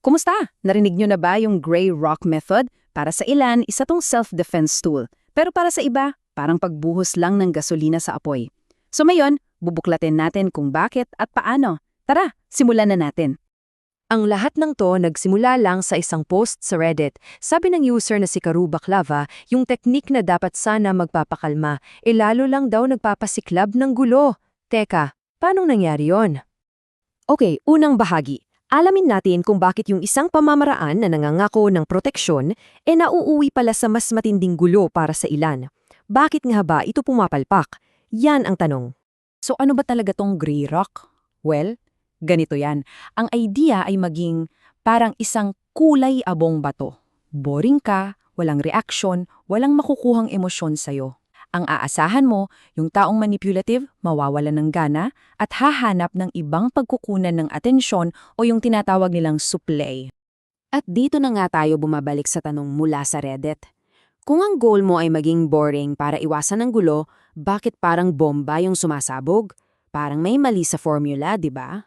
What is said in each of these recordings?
Kumusta? Narinig nyo na ba yung Gray Rock Method? Para sa ilan, isa tong self-defense tool. Pero para sa iba, parang pagbuhos lang ng gasolina sa apoy. So ngayon, bubuklatin natin kung bakit at paano. Tara, simulan na natin. Ang lahat ng to nagsimula lang sa isang post sa Reddit. Sabi ng user na si Karu Baklava, yung teknik na dapat sana magpapakalma, lalo lang daw nagpapasiklab ng gulo. Teka, paanong nangyari yon? Okay, unang bahagi. Alamin natin kung bakit yung isang pamamaraan na nangangako ng proteksyon nauuwi pala sa mas matinding gulo para sa ilan. Bakit nga ba ito pumapalpak? Yan ang tanong. So ano ba talaga tong Gray Rock? Well, ganito yan. Ang idea ay maging parang isang kulay abong bato. Boring ka, walang reaksyon, walang makukuhang emosyon sa'yo. Ang aasahan mo, yung taong manipulative, mawawalan ng gana at hahanap ng ibang pagkukunan ng atensyon o yung tinatawag nilang supply. At dito na nga tayo bumabalik sa tanong mula sa Reddit. Kung ang goal mo ay maging boring para iwasan ng gulo, bakit parang bomba yung sumasabog? Parang may mali sa formula, di ba?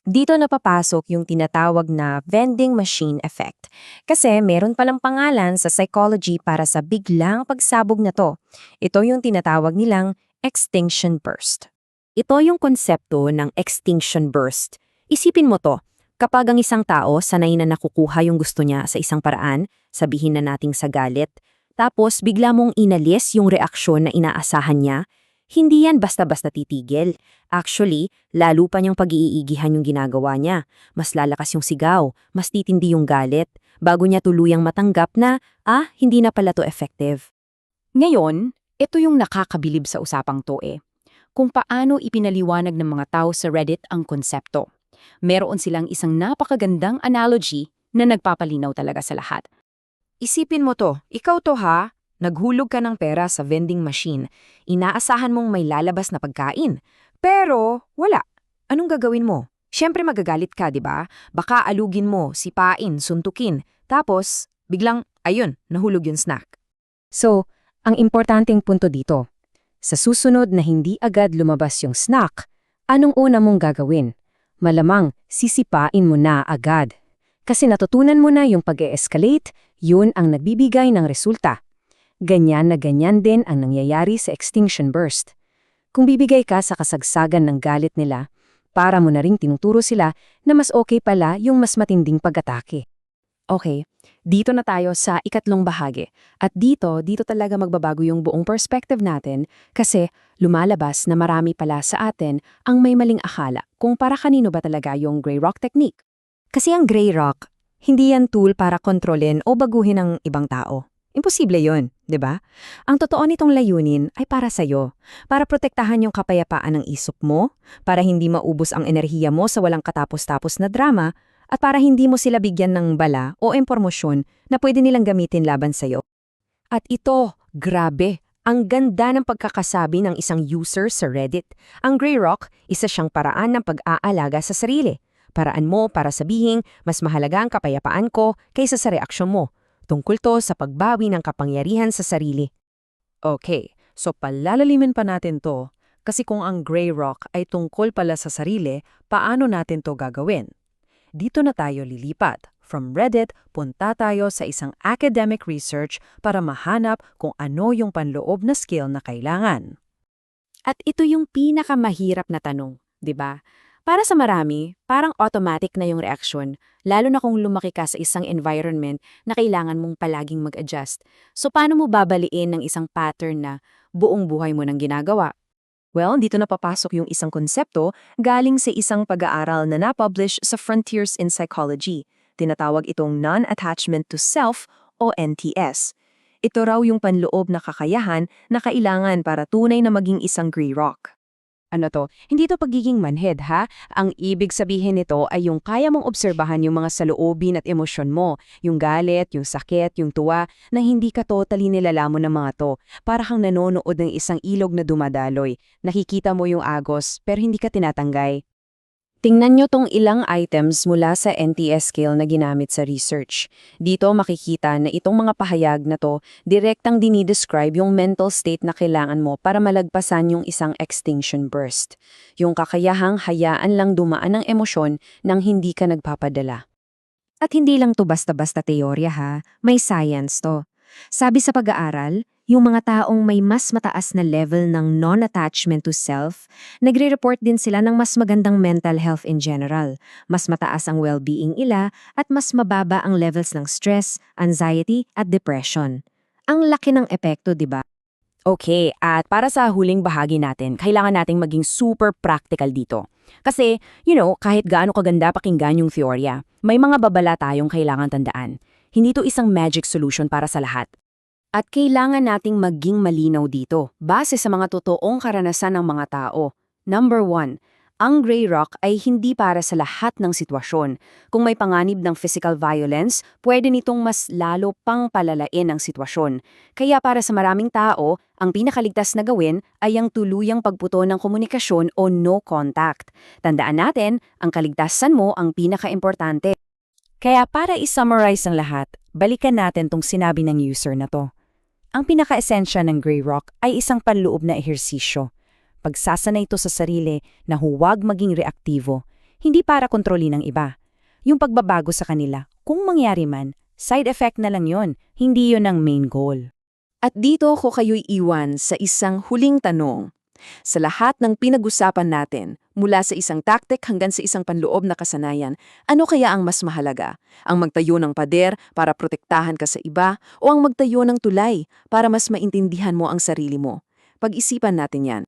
Dito napapasok yung tinatawag na vending machine effect. Kasi meron palang pangalan sa psychology para sa biglang pagsabog na to. Ito yung tinatawag nilang extinction burst. Ito yung konsepto ng extinction burst. Isipin mo to, kapag ang isang tao sanay na nakukuha yung gusto niya sa isang paraan, sabihin na nating sa galit, tapos bigla mong inalis yung reaksyon na inaasahan niya, hindi yan basta-basta titigil. Actually, lalo pa niyang pag-iigihan yung ginagawa niya. Mas lalakas yung sigaw, mas titindi yung galit, bago niya tuluyang matanggap na, hindi na pala to effective. Ngayon, ito yung nakakabilib sa usapang to Kung paano ipinaliwanag ng mga tao sa Reddit ang konsepto. Meron silang isang napakagandang analogy na nagpapalinaw talaga sa lahat. Isipin mo to, ikaw to ha? Naghulog ka ng pera sa vending machine. Inaasahan mong may lalabas na pagkain. Pero, wala. Anong gagawin mo? Siyempre magagalit ka, di ba? Baka alugin mo, sipain, suntukin. Tapos, biglang, ayun, nahulog yung snack. So, ang importanteng punto dito, sa susunod na hindi agad lumabas yung snack, anong una mong gagawin? Malamang, sisipain mo na agad. Kasi natutunan mo na yung pag-e-escalate, yun ang nagbibigay ng resulta. Ganyan na ganyan din ang nangyayari sa extinction burst. Kung bibigay ka sa kasagsagan ng galit nila, para mo na ring tinuturo sila na mas okay pala yung mas matinding pag-atake. Okay, dito na tayo sa ikatlong bahagi. At dito talaga magbabago yung buong perspective natin kasi lumalabas na marami pala sa atin ang may maling akala kung para kanino ba talaga yung Gray Rock technique. Kasi ang Gray Rock, hindi yan tool para kontrolin o baguhin ang ibang tao. Imposible yon, di ba? Ang totoo nitong layunin ay para sa'yo, para protektahan yung kapayapaan ng isip mo, para hindi maubos ang enerhiya mo sa walang katapos-tapos na drama, at para hindi mo sila bigyan ng bala o impormasyon na pwede nilang gamitin laban sa'yo. At ito, grabe, ang ganda ng pagkakasabi ng isang user sa Reddit. Ang Gray Rock, isa siyang paraan ng pag-aalaga sa sarili. Paraan mo para sabihin, mas mahalaga ang kapayapaan ko kaysa sa reaksyon mo. Tungkol to sa pagbawi ng kapangyarihan sa sarili. Okay, so palalalimin pa natin to, kasi kung ang Gray Rock ay tungkol pala sa sarili, paano natin to gagawin? Dito na tayo lilipat. From Reddit, punta tayo sa isang academic research para mahanap kung ano yung panloob na skill na kailangan. At ito yung pinakamahirap na tanong, di ba? Para sa marami, parang automatic na yung reaksyon, lalo na kung lumaki ka sa isang environment na kailangan mong palaging mag-adjust. So paano mo babaliin ng isang pattern na buong buhay mo nang ginagawa? Well, dito na papasok yung isang konsepto galing sa isang pag-aaral na na-publish sa Frontiers in Psychology. Tinatawag itong Non-Attachment to Self o NTS. Ito raw yung panloob na kakayahan na kailangan para tunay na maging isang Gray Rock. Ano to? Hindi to pagiging manhid, ha? Ang ibig sabihin nito ay yung kaya mong obserbahan yung mga saloobin at emosyon mo, yung galit, yung sakit, yung tuwa, na hindi ka totally nilalamon ng mga to. Para kang nanonood ng isang ilog na dumadaloy. Nakikita mo yung agos, pero hindi ka tinatanggay. Tingnan nyo tong ilang items mula sa NTS scale na ginamit sa research. Dito makikita na itong mga pahayag na to direktang dinidescribe yung mental state na kailangan mo para malagpasan yung isang extinction burst. Yung kakayahang hayaan lang dumaan ng emosyon nang hindi ka nagpapadala. At hindi lang to basta-basta teorya ha, may science to. Sabi sa pag-aaral, yung mga taong may mas mataas na level ng non-attachment to self, nagre-report din sila ng mas magandang mental health in general, mas mataas ang well-being nila at mas mababa ang levels ng stress, anxiety at depression. Ang laki ng epekto, di ba? Okay, at para sa huling bahagi natin, kailangan nating maging super practical dito. Kasi, kahit gaano kaganda pakinggan yung teorya, may mga babala tayong kailangan tandaan. Hindi to isang magic solution para sa lahat. At kailangan nating maging malinaw dito, base sa mga totoong karanasan ng mga tao. Number 1, ang Grey Rock ay hindi para sa lahat ng sitwasyon. Kung may panganib ng physical violence, pwede nitong mas lalo pang palalain ang sitwasyon. Kaya para sa maraming tao, ang pinakaligtas na gawin ay ang tuluyang pagputo ng komunikasyon o no contact. Tandaan natin, ang kaligtasan mo ang pinakaimportante. Kaya para i-summarize ang lahat, balikan natin tong sinabi ng user na to. Ang pinaka-esensya ng Grey Rock ay isang panloob na ehersisyo. Pagsasanay ito sa sarili na huwag maging reaktibo, hindi para kontrolin ng iba. Yung pagbabago sa kanila, kung mangyari man, side effect na lang yon, hindi yon ang main goal. At dito ko kayo'y iwan sa isang huling tanong. Sa lahat ng pinag-usapan natin, mula sa isang tactic hanggang sa isang panloob na kasanayan, ano kaya ang mas mahalaga? Ang magtayo ng pader para protektahan ka sa iba o ang magtayo ng tulay para mas maintindihan mo ang sarili mo? Pag-isipan natin yan.